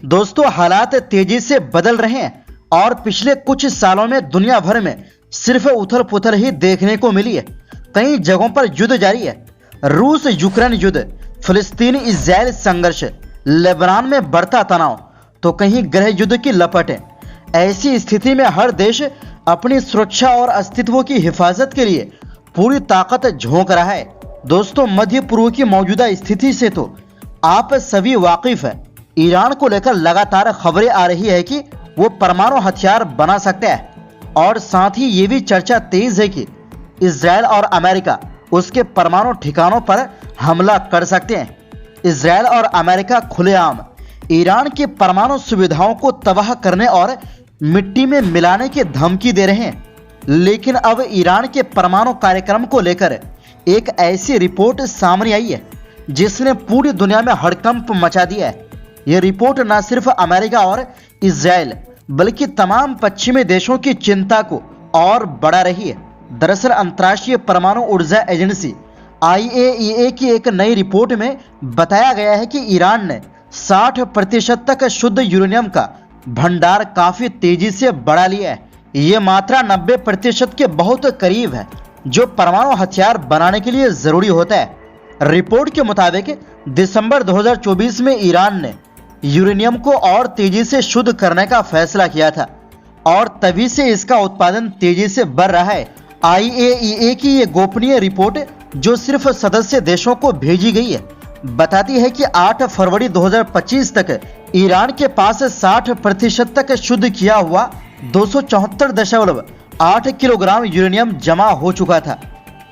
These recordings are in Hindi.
दोस्तों, हालात तेजी से बदल रहे हैं और पिछले कुछ सालों में दुनिया भर में सिर्फ उथल पुथल ही देखने को मिली है। कई जगहों पर युद्ध जारी है। रूस यूक्रेन युद्ध, फिलिस्तीन इजराइल संघर्ष, लेबनान में बढ़ता तनाव, तो कहीं गृह युद्ध की लपट है। ऐसी स्थिति में हर देश अपनी सुरक्षा और अस्तित्व की हिफाजत के लिए पूरी ताकत झोंक रहा है। दोस्तों, मध्य पूर्व की मौजूदा स्थिति से तो आप सभी वाकिफ हैं। ईरान को लेकर लगातार खबरें आ रही है कि वो परमाणु हथियार बना सकता है, और साथ ही ये भी चर्चा तेज है कि इजराइल और अमेरिका उसके परमाणु ठिकानों पर हमला कर सकते हैं। इजराइल और अमेरिका खुलेआम ईरान की परमाणु सुविधाओं को तबाह करने और मिट्टी में मिलाने की धमकी दे रहे हैं। लेकिन अब ईरान के परमाणु कार्यक्रम को लेकर एक ऐसी रिपोर्ट सामने आई है जिसने पूरी दुनिया में हड़कंप मचा दिया है। यह रिपोर्ट न सिर्फ अमेरिका और इजराइल बल्कि तमाम पश्चिमी देशों की चिंता को और बढ़ा रही है। दरअसल अंतर्राष्ट्रीय परमाणु ऊर्जा एजेंसी IAEA की एक नई रिपोर्ट में बताया गया है कि ईरान ने 60% तक शुद्ध यूरेनियम का भंडार काफी तेजी से बढ़ा लिया है। ये मात्रा 90% के बहुत करीब है, जो परमाणु हथियार बनाने के लिए जरूरी होता है। रिपोर्ट के मुताबिक दिसंबर 2024 में ईरान ने यूरेनियम को और तेजी से शुद्ध करने का फैसला किया था, और तभी से इसका उत्पादन तेजी से बढ़ रहा है। IAEA की ये गोपनीय रिपोर्ट, जो सिर्फ सदस्य देशों को भेजी गई है, बताती है कि 8 फरवरी 2025 तक ईरान के पास 60% तक शुद्ध किया हुआ 274.8 किलोग्राम यूरेनियम जमा हो चुका था।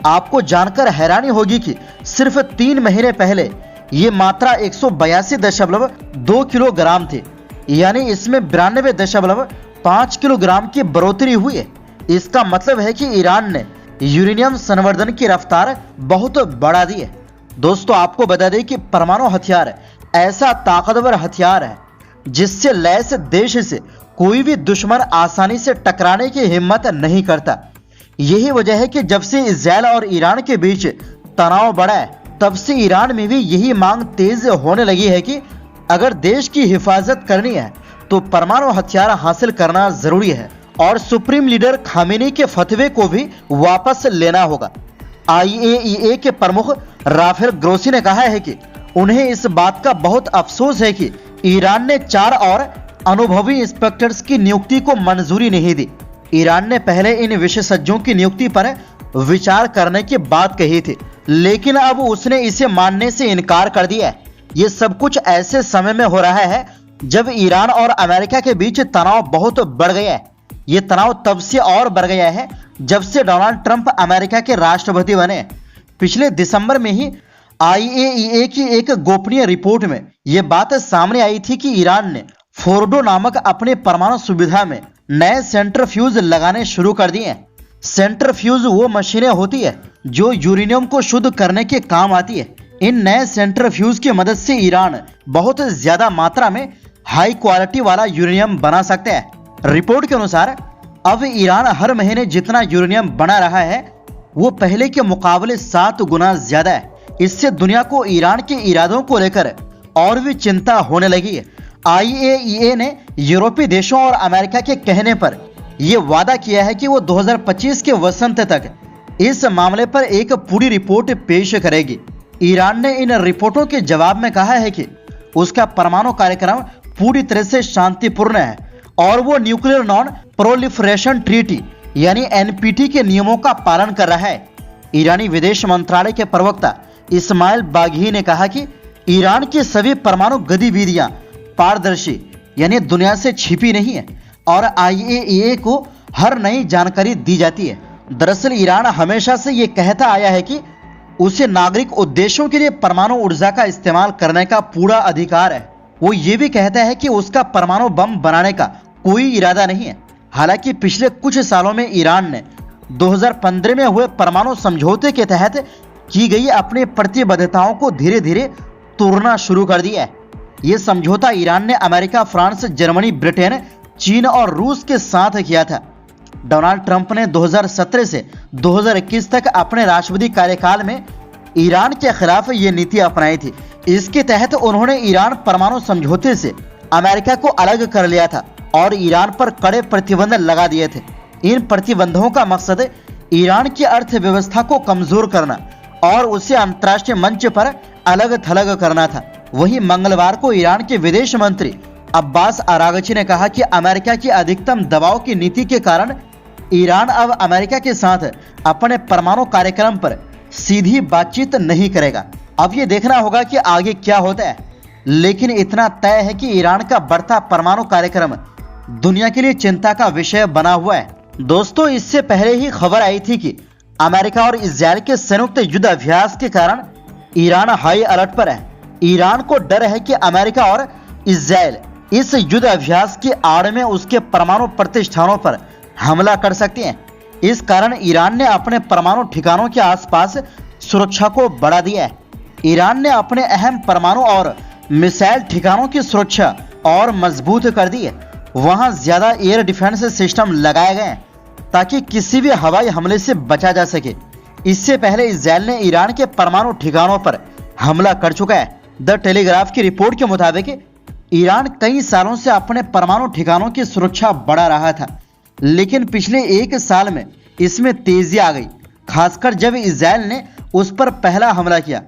आपको जानकर हैरानी होगी कि सिर्फ 3 महीने पहले ये मात्रा 182.2 किलोग्राम थी, यानी इसमें 92.5 किलोग्राम की बढ़ोतरी हुई है। इसका मतलब है कि ईरान ने यूरेनियम संवर्धन की रफ्तार बहुत बढ़ा दी है। दोस्तों, आपको बता दें कि परमाणु हथियार ऐसा ताकतवर हथियार है जिससे लैस देश से कोई भी दुश्मन आसानी से टकराने की हिम्मत नहीं करता। यही वजह है कि जब से इजराइल और ईरान के बीच तनाव बढ़ा है, तब से ईरान में भी यही मांग तेज होने लगी है कि अगर देश की हिफाजत करनी है तो परमाणु हथियार हासिल करना जरूरी है, और सुप्रीम लीडर खामेनी के फतवे को भी वापस लेना होगा। IAEA के प्रमुख राफेल ग्रोसी ने कहा है कि उन्हें इस बात का बहुत अफसोस है कि ईरान ने 4 और अनुभवी इंस्पेक्टर्स की नियुक्ति को मंजूरी नहीं दी। ईरान ने पहले इन विशेषज्ञों की नियुक्ति पर विचार करने की बात कही थी, लेकिन अब उसने इसे मानने से इनकार कर दिया है। ये सब कुछ ऐसे समय में हो रहा है जब ईरान और अमेरिका के बीच तनाव बहुत बढ़ गया है। ये तनाव तब से और बढ़ गया है जब से डोनाल्ड ट्रंप अमेरिका के राष्ट्रपति बने। पिछले दिसंबर में ही IAEA की एक गोपनीय रिपोर्ट में यह बात सामने आई थी कि ईरान ने फोर्डो नामक अपने परमाणु सुविधा में नए सेंट्रीफ्यूज लगाने शुरू कर दिए हैं। सेंट्रीफ्यूज वो मशीनें होती है जो यूरेनियम को शुद्ध करने के काम आती है। इन नए सेंट्रीफ्यूज की मदद से ईरान बहुत ज्यादा मात्रा में हाई क्वालिटी वाला यूरेनियम बना सकता है। रिपोर्ट के अनुसार अब ईरान हर महीने जितना यूरेनियम बना रहा है वो पहले के मुकाबले 7 गुना ज्यादा है। इससे दुनिया को ईरान के इरादों को लेकर और भी चिंता होने लगी है। IAEA ने यूरोपीय देशों और अमेरिका के कहने पर यह वादा किया है कि वो 2025 के वसंत तक इस मामले पर एक पूरी रिपोर्ट पेश करेगी। ईरान ने इन रिपोर्टों के जवाब में कहा है कि उसका परमाणु कार्यक्रम पूरी तरह से शांतिपूर्ण है और वो न्यूक्लियर नॉन प्रोलिफरेशन ट्रीटी यानी NPT के नियमों का पालन कर रहा है। ईरानी विदेश मंत्रालय के प्रवक्ता इस्माइल बाघी ने कहा कि ईरान की सभी परमाणु गतिविधियां पारदर्शी यानी दुनिया से छिपी नहीं है और IAEA को हर नई जानकारी दी जाती है। दरअसल ईरान हमेशा से ये कहता आया है कि उसे नागरिक उद्देश्यों के लिए परमाणु ऊर्जा का इस्तेमाल करने का पूरा अधिकार है। वो ये भी कहता है कि उसका परमाणु बम बनाने का कोई इरादा नहीं है। हालांकि पिछले कुछ सालों में ईरान ने 2015 में हुए परमाणु समझौते के तहत की गई अपनी प्रतिबद्धताओं को धीरे धीरे तोड़ना शुरू कर दिया है। ये समझौता ईरान ने अमेरिका, फ्रांस, जर्मनी, ब्रिटेन, चीन और रूस के साथ किया था। डोनाल्ड ट्रंप ने 2017 से 2021 तक अपने राष्ट्रपति कार्यकाल में ईरान के खिलाफ ये नीति अपनाई थी। इसके तहत उन्होंने ईरान परमाणु समझौते से अमेरिका को अलग कर लिया था और ईरान पर कड़े प्रतिबंध लगा दिए थे। इन प्रतिबंधों का मकसद ईरान की अर्थव्यवस्था को कमजोर करना और उसे अंतर्राष्ट्रीय मंच पर अलग थलग करना था। वहीं मंगलवार को ईरान के विदेश मंत्री अब्बास अरागची ने कहा कि अमेरिका की अधिकतम दबाव की नीति के कारण ईरान अब अमेरिका के साथ अपने परमाणु कार्यक्रम पर सीधी बातचीत नहीं करेगा। अब ये देखना होगा कि आगे क्या होता है, लेकिन इतना तय है कि ईरान का बढ़ता परमाणु कार्यक्रम दुनिया के लिए चिंता का विषय बना हुआ है। दोस्तों, इससे पहले ही खबर आई थी कि अमेरिका और इजरायल के संयुक्त युद्ध अभ्यास के कारण ईरान हाई अलर्ट पर है। ईरान को डर है कि अमेरिका और इजरायल इस युद्ध अभ्यास की आड़ में उसके परमाणु प्रतिष्ठानों पर हमला कर सकते हैं। इस कारण ईरान ने अपने परमाणु ठिकानों के आसपास सुरक्षा को बढ़ा दिया है। ईरान ने अपने अहम परमाणु और मिसाइल ठिकानों की सुरक्षा और मजबूत कर दी है। वहां ज्यादा एयर डिफेंस सिस्टम लगाए गए हैं ताकि किसी भी हवाई हमले से बचा जा सके। इससे पहले इजरायल ने ईरान के परमाणु ठिकानों पर हमला कर चुका है। द टेलीग्राफ की रिपोर्ट के मुताबिक ईरान कई सालों से अपने परमाणु ठिकानों की सुरक्षा बढ़ा रहा था, लेकिन पिछले एक साल में इसमें तेजी आ गई, खासकर जब इजरायल ने उस पर पहला हमला किया।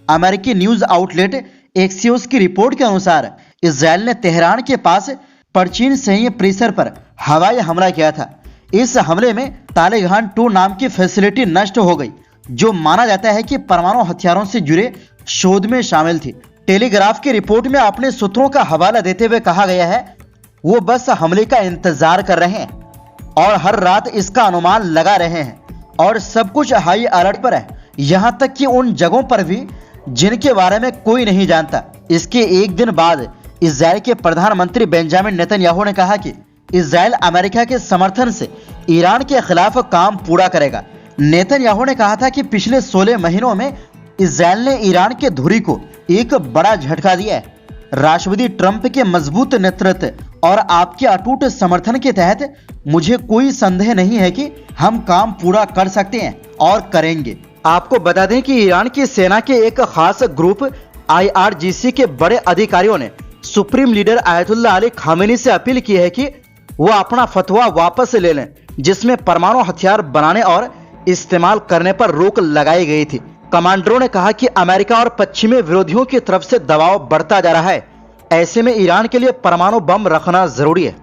अमेरिकी न्यूज आउटलेट एक्सियोस की रिपोर्ट के अनुसार इजरायल ने तेहरान के पास परचीन सैन्य परिसर पर हवाई हमला किया था। इस हमले में तालेबान 2 नाम की फैसिलिटी नष्ट हो गई, जो माना जाता है कि परमाणु हथियारों से जुड़े शोध में शामिल थी। टेलीग्राफ की रिपोर्ट में अपने सूत्रों का हवाला देते हुए कहा गया है, वो बस हमले का इंतजार कर रहे हैं और हर रात इसका अनुमान लगा रहे हैं और सब कुछ हाई अलर्ट पर है, यहां तक कि उन जगहों पर भी जिनके बारे में कोई नहीं जानता। इसके एक दिन बाद इजरायल के प्रधानमंत्री बेंजामिन नेतन्याहू ने कहा कि इजरायल अमेरिका के समर्थन से ईरान के खिलाफ काम पूरा करेगा। नेतन्याहू ने कहा था कि पिछले 16 महीनों में इजरायल ने ईरान के धुरी को एक बड़ा झटका दिया है। राष्ट्रपति ट्रंप के मजबूत नेतृत्व और आपके अटूट समर्थन के तहत मुझे कोई संदेह नहीं है कि हम काम पूरा कर सकते हैं और करेंगे। आपको बता दें कि ईरान की सेना के एक खास ग्रुप IRGC के बड़े अधिकारियों ने supreme leader Ayatollah Ali Khamenei से अपील की है कि वो अपना फतवा वापस ले लें, जिसमें परमाणु हथियार बनाने और इस्तेमाल करने पर रोक लगाई गई थी। कमांडरों ने कहा कि अमेरिका और पश्चिमी विरोधियों की तरफ से दबाव बढ़ता जा रहा है, ऐसे में ईरान के लिए परमाणु बम रखना जरूरी है।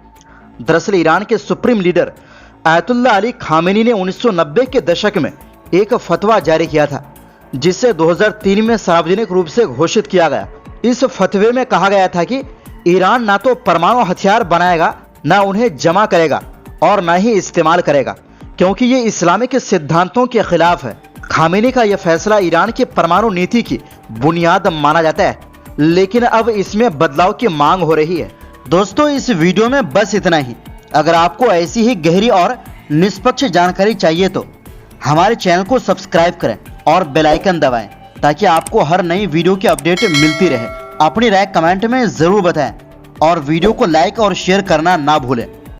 दरअसल ईरान के supreme leader Ayatollah Ali Khamenei ने 1990 के दशक में एक फतवा जारी किया था, जिसे 2003 में सार्वजनिक रूप से घोषित किया गया। इस फतवे में कहा गया था कि ईरान ना तो परमाणु हथियार बनाएगा, ना उन्हें जमा करेगा और ना ही इस्तेमाल करेगा, क्योंकि ये इस्लामिक सिद्धांतों के खिलाफ है। खामेनी का यह फैसला ईरान की परमाणु नीति की बुनियाद माना जाता है, लेकिन अब इसमें बदलाव की मांग हो रही है। दोस्तों, इस वीडियो में बस इतना ही। अगर आपको ऐसी ही गहरी और निष्पक्ष जानकारी चाहिए तो हमारे चैनल को सब्सक्राइब करें और बेल आइकन दबाएं, ताकि आपको हर नई वीडियो की अपडेट मिलती रहे। अपनी राय कमेंट में जरूर बताएं और वीडियो को लाइक और शेयर करना ना भूलें।